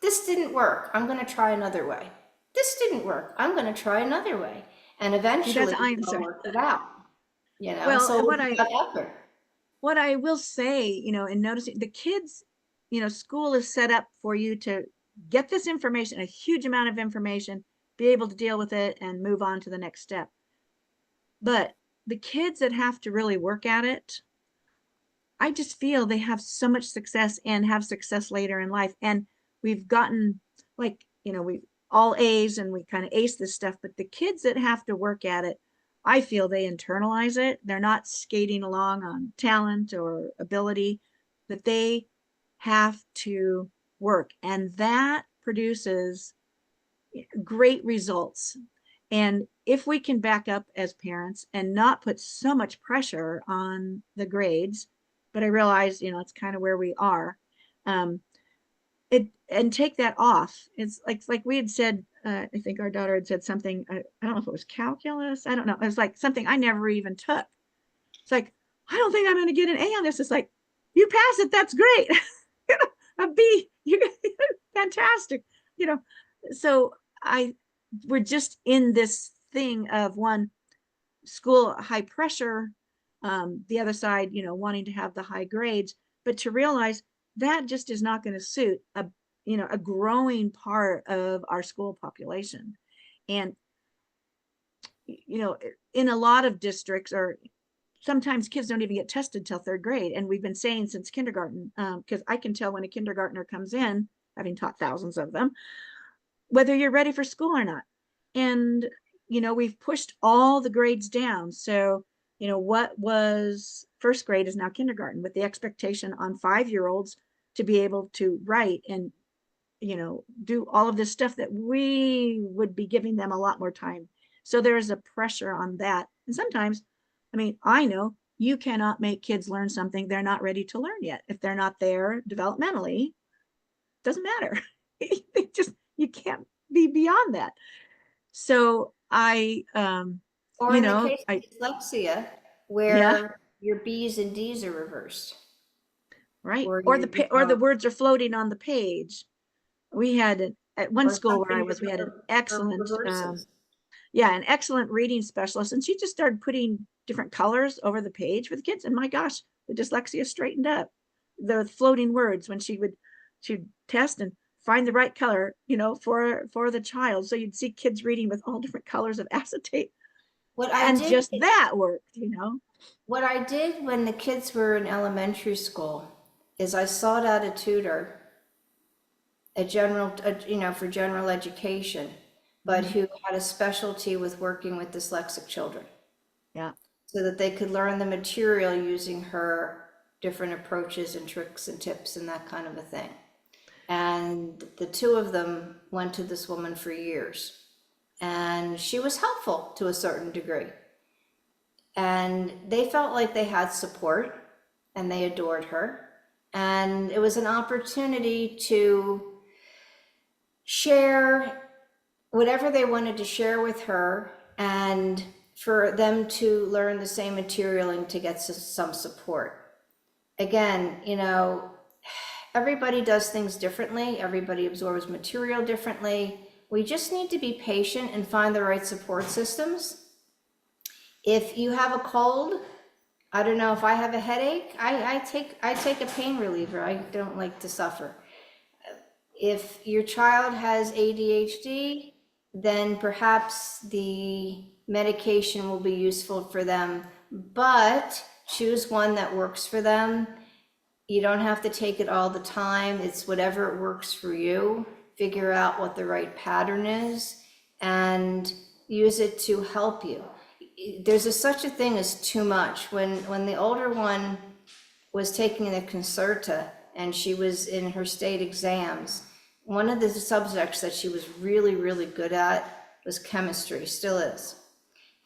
this didn't work, I'm going to try another way. This didn't work, I'm going to try another way. And See, that's eventually I'm they'll sorry. work it out, Well, so it what was I about effort. what I will say, in noticing the kids, school is set up for you to get this information, a huge amount of information, be able to deal with it and move on to the next step. But the kids that have to really work at it, I just feel they have so much success and have success later in life. And we've gotten like, we all A's and we kind of ace this stuff, but the kids that have to work at it, I feel they internalize it. They're not skating along on talent or ability, but they have to work. And that produces great results. And if we can back up as parents and not put so much pressure on the grades, but I realize, it's kind of where we are, um, it and take that off. It's like we had said, I think our daughter had said something, I don't know if it was calculus, I don't know. It was like something I never even took. It's like, I don't think I'm going to get an A on this. It's like, you pass it, that's great. A B, you fantastic. You know, so I we're just in this thing of one school high pressure, the other side, wanting to have the high grades, but to realize that just is not going to suit a growing part of our school population. And in a lot of districts, or sometimes kids don't even get tested till third grade. And we've been saying since kindergarten, because I can tell when a kindergartner comes in, having taught thousands of them, whether you're ready for school or not. And, we've pushed all the grades down. So, what was first grade is now kindergarten, with the expectation on 5-year-olds to be able to write and, do all of this stuff that we would be giving them a lot more time. So there is a pressure on that. And sometimes, I know you cannot make kids learn something they're not ready to learn yet. If they're not there developmentally, doesn't matter. You can't be beyond that. So Or in the case I, of dyslexia, yeah, where your B's and D's are reversed, right. or Or you the don't, words are floating on the page. We had at one or school where I something was, we had an excellent, reverses. yeah, an excellent reading specialist, and she just started putting different colors over the page for the kids. And my gosh, the dyslexia straightened up. The floating words when she'd test and find the right color, for the child. So you'd see kids reading with all different colors of acetate, What I and did, just that worked. what I did when the kids were in elementary school is I sought out a tutor, for general education, but Mhm. who had a specialty with working with dyslexic children, Yeah. so that they could learn the material using her different approaches and tricks and tips and that kind of a thing. And the two of them went to this woman for years. And she was helpful to a certain degree. And they felt like they had support and they adored her. And it was an opportunity to share whatever they wanted to share with her, and for them to learn the same material and to get some support. Again, everybody does things differently. Everybody absorbs material differently. We just need to be patient and find the right support systems. If you have a cold, I don't know, if I have a headache, I take a pain reliever. I don't like to suffer. If your child has ADHD, then perhaps the medication will be useful for them, but choose one that works for them. You don't have to take it all the time. It's whatever works for you. Figure out what the right pattern is and use it to help you. There's such a thing as too much. When the older one was taking the Concerta and she was in her state exams, one of the subjects that she was really, really good at was chemistry, still is.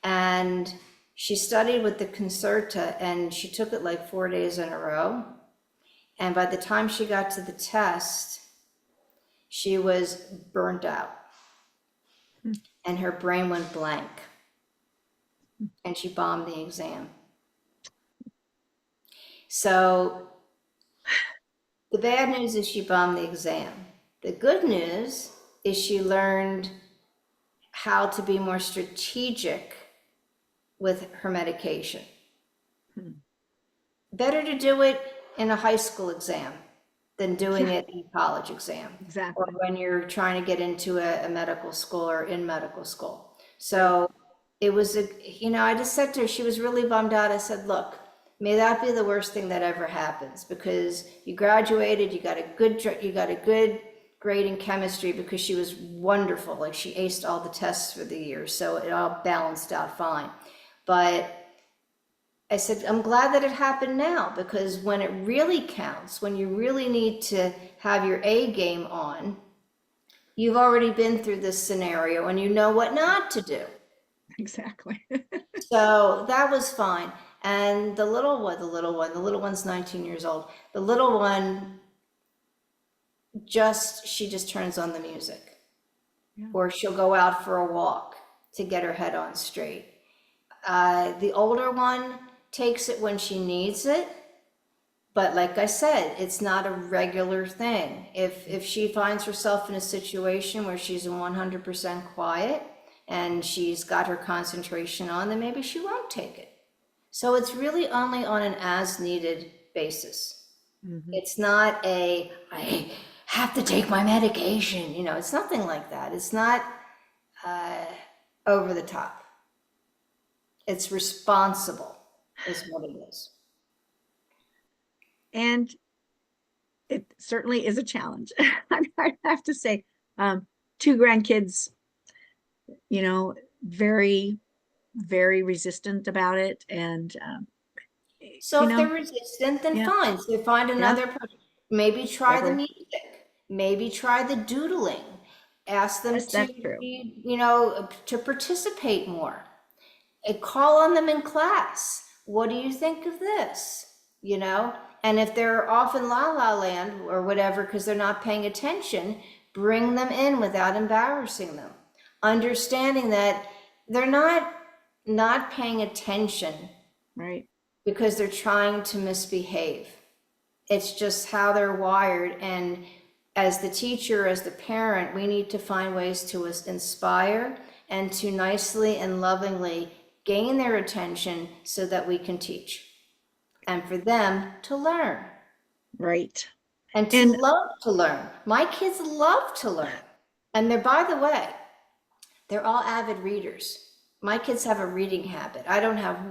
And she studied with the Concerta and she took it like 4 days in a row. And by the time she got to the test, she was burnt out and her brain went blank and she bombed the exam. So the bad news is she bombed the exam. The good news is she learned how to be more strategic with her medication. Better to do it in a high school exam than doing it in a college exam. Exactly. Or when you're trying to get into a medical school or in medical school. So it was, I just said to her, she was really bummed out. I said, look, may that be the worst thing that ever happens, because you graduated, you got a good grade in chemistry because she was wonderful. Like she aced all the tests for the year. So it all balanced out fine. But I said, I'm glad that it happened now, because when it really counts, when you really need to have your A game on, you've already been through this scenario and you know what not to do. Exactly. So that was fine. And the little one's 19 years old. The little one she just turns on the music. Yeah. Or she'll go out for a walk to get her head on straight. The older one takes it when she needs it. But like I said, it's not a regular thing. If she finds herself in a situation where she's 100% quiet and she's got her concentration on, then maybe she won't take it. So it's really only on an as needed basis. Mm-hmm. It's not I have to take my medication. It's nothing like that. It's not over the top. It's responsible is what it is. And it certainly is a challenge. I have to say, 2 grandkids, very, very resistant about it. And so if they're resistant, then fine. So find another person. Maybe try the music. Maybe try the doodling. Ask them to participate more. Call on them in class. What do you think of this? And if they're off in la la land or whatever because they're not paying attention, bring them in without embarrassing them. Understanding that they're not paying attention, right? Because they're trying to misbehave. It's just how they're wired. And as the teacher, as the parent, we need to find ways to inspire and to nicely and lovingly gain their attention so that we can teach. And for them to learn. Right. And to love to learn. My kids love to learn. And by the way, they're all avid readers. My kids have a reading habit. I don't have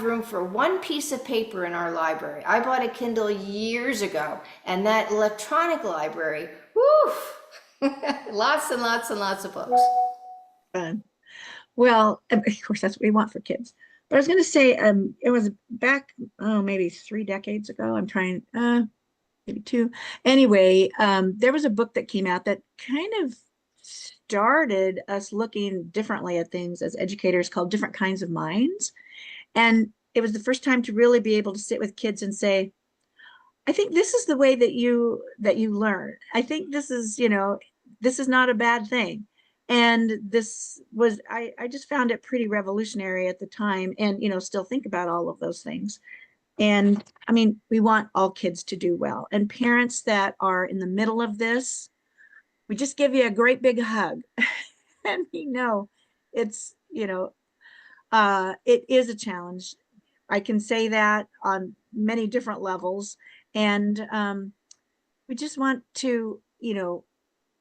room for one piece of paper in our library. I bought a Kindle years ago, and that electronic library, whoo, lots and lots and lots of books. Fun. Well, of course, that's what we want for kids. But I was going to say, it was back, maybe 3 decades ago. I'm trying, maybe 2. Anyway, there was a book that came out that kind of started us looking differently at things as educators, called different kinds of minds. And it was the first time to really be able to sit with kids and say, I think this is the way that you learn. I think this is, this is not a bad thing. And this was, I just found it pretty revolutionary at the time, and still think about all of those things. And I mean, we want all kids to do well. And parents that are in the middle of this, we just give you a great big hug. And we know it's, it is a challenge. I can say that on many different levels. And we just want to,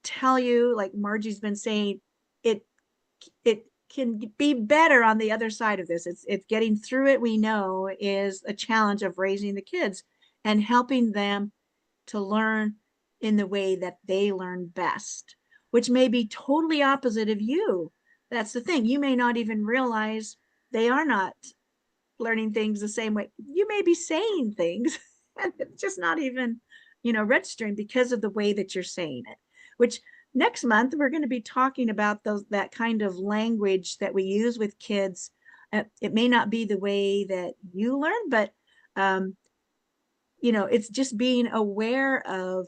tell you, like Marjie's been saying, it it can be better on the other side of this. It's getting through it, we know, is a challenge of raising the kids and helping them to learn in the way that they learn best, which may be totally opposite of you. That's the thing. You may not even realize they are not learning things the same way. You may be saying things and it's just not even, registering because of the way that you're saying it, which next month we're going to be talking about that kind of language that we use with kids. It may not be the way that you learn, but it's just being aware of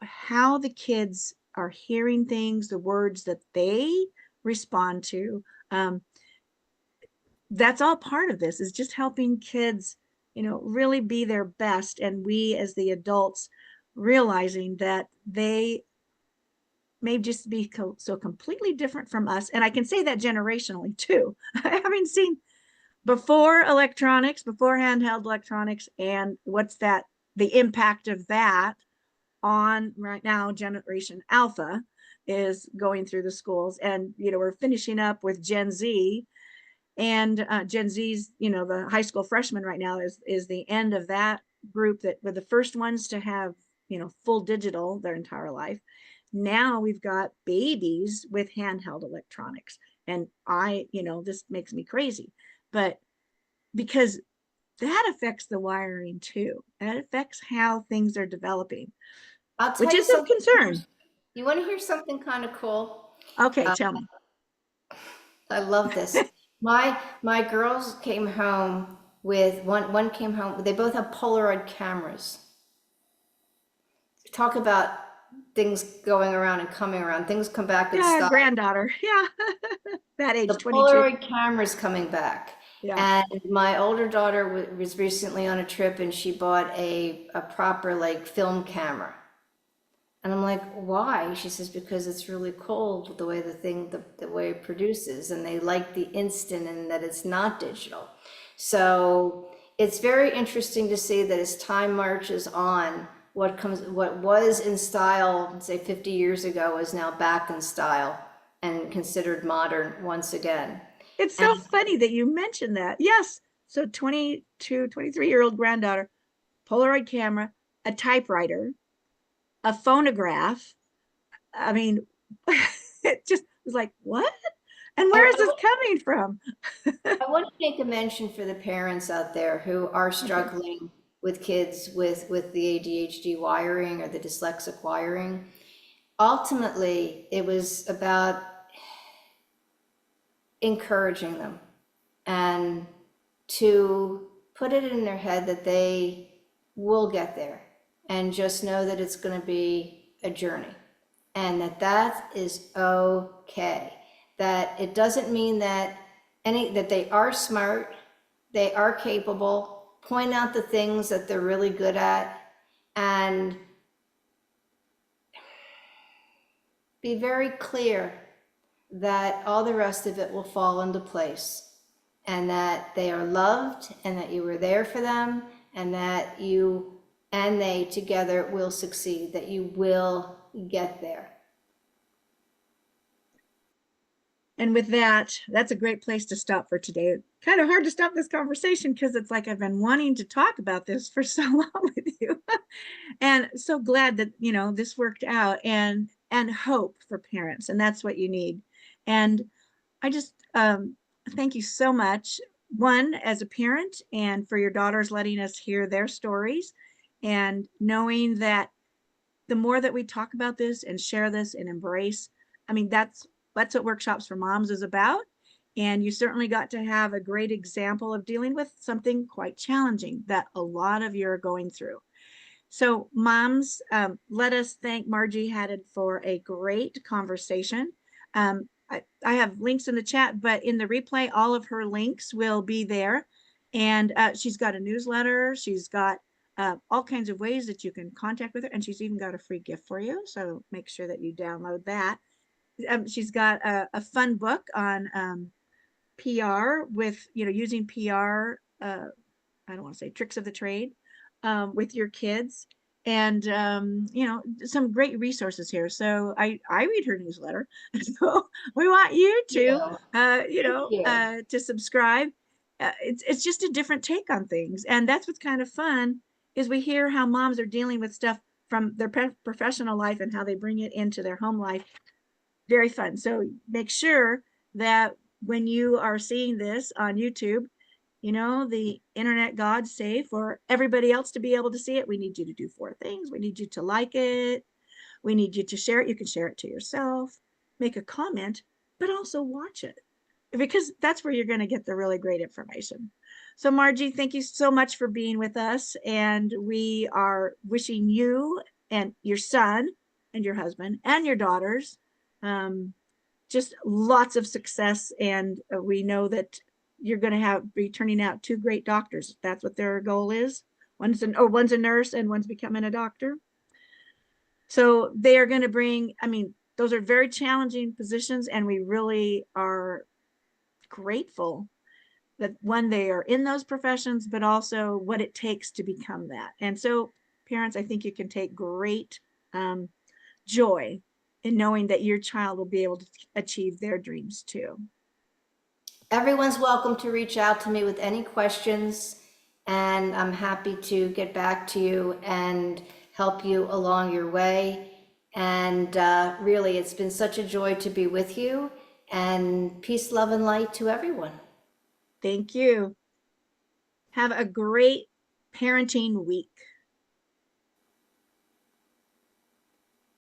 how the kids are hearing things, the words that they respond to. That's all part of this, is just helping kids, really be their best. And we as the adults realizing that they may just be so completely different from us. And I can say that generationally too. Having seen before electronics, before handheld electronics, and the impact of that on right now, Generation Alpha is going through the schools. And, we're finishing up with Gen Z. And Gen Z's, the high school freshmen right now is the end of that group that were the first ones to have, full digital their entire life. Now we've got babies with handheld electronics. And this makes me crazy, but because that affects the wiring too. That affects how things are developing, I'll tell which you is of something. concern. You want to hear something kind of cool? Okay, tell me. I love this. My girls came home with one came home. They both have Polaroid cameras. Talk about things going around and coming around. Things come back in Yeah, style. granddaughter. Yeah, that The age, 22. Polaroid camera's coming back. Yeah. And my older daughter was recently on a trip and she bought a proper like film camera. And I'm like, why? She says, because it's really cool the way the way it produces, and they like the instant and that it's not digital. So it's very interesting to see that as time marches on, what was in style, say 50 years ago, is now back in style and considered modern once again. It's And so funny that you mentioned that. Yes. So 22, 23-year-old granddaughter, Polaroid camera, a typewriter, a phonograph. I mean, it just was like, what? And I, where is I this coming from? I want to make a mention for the parents out there who are Okay. struggling with kids with the ADHD wiring or the dyslexic wiring. Ultimately, it was about encouraging them and to put it in their head that they will get there, and just know that it's going to be a journey and that is okay. That it doesn't mean that that they are smart, they are capable. Point out the things that they're really good at and be very clear that all the rest of it will fall into place, and that they are loved and that you were there for them, and that you and they together will succeed, that you will get there. And with that, that's a great place to stop for today. Kind of hard to stop this conversation because it's like I've been wanting to talk about this for so long with you. And so glad that, this worked out, and hope for parents. And that's what you need. And I just thank you so much, one, as a parent, and for your daughters letting us hear their stories, and knowing that the more that we talk about this and share this and embrace, I mean, that's what Workshops for Moms is about. And you certainly got to have a great example of dealing with something quite challenging that a lot of you are going through. So moms, let us thank Marjie Hadad for a great conversation. I have links in the chat, but in the replay, all of her links will be there. And she's got a newsletter. She's got all kinds of ways that you can contact with her. And she's even got a free gift for you. So make sure that you download that. She's got a fun book on PR with, using PR. I don't want to say tricks of the trade with your kids, and some great resources here. So I read her newsletter. So we want you to Yeah, thank you. to subscribe. It's just a different take on things, and that's what's kind of fun is we hear how moms are dealing with stuff from their professional life and how they bring it into their home life. Very fun. So make sure that when you are seeing this on YouTube, the internet gods say for everybody else to be able to see it, we need you to do 4 things. We need you to like it. We need you to share it. You can share it to yourself, make a comment, but also watch it because that's where you're going to get the really great information. So Marjie, thank you so much for being with us. And we are wishing you and your son and your husband and your daughters just lots of success. And we know that you're going to be turning out 2 great doctors. That's what their goal is. One's a nurse and one's becoming a doctor. So they are going to bring, I mean, those are very challenging positions, and we really are grateful that one, they are in those professions, but also what it takes to become that. And so parents, I think you can take great joy in knowing that your child will be able to achieve their dreams too. Everyone's welcome to reach out to me with any questions, and I'm happy to get back to you and help you along your way. And really, it's been such a joy to be with you, and peace, love, and light to everyone. Thank you. Have a great parenting week.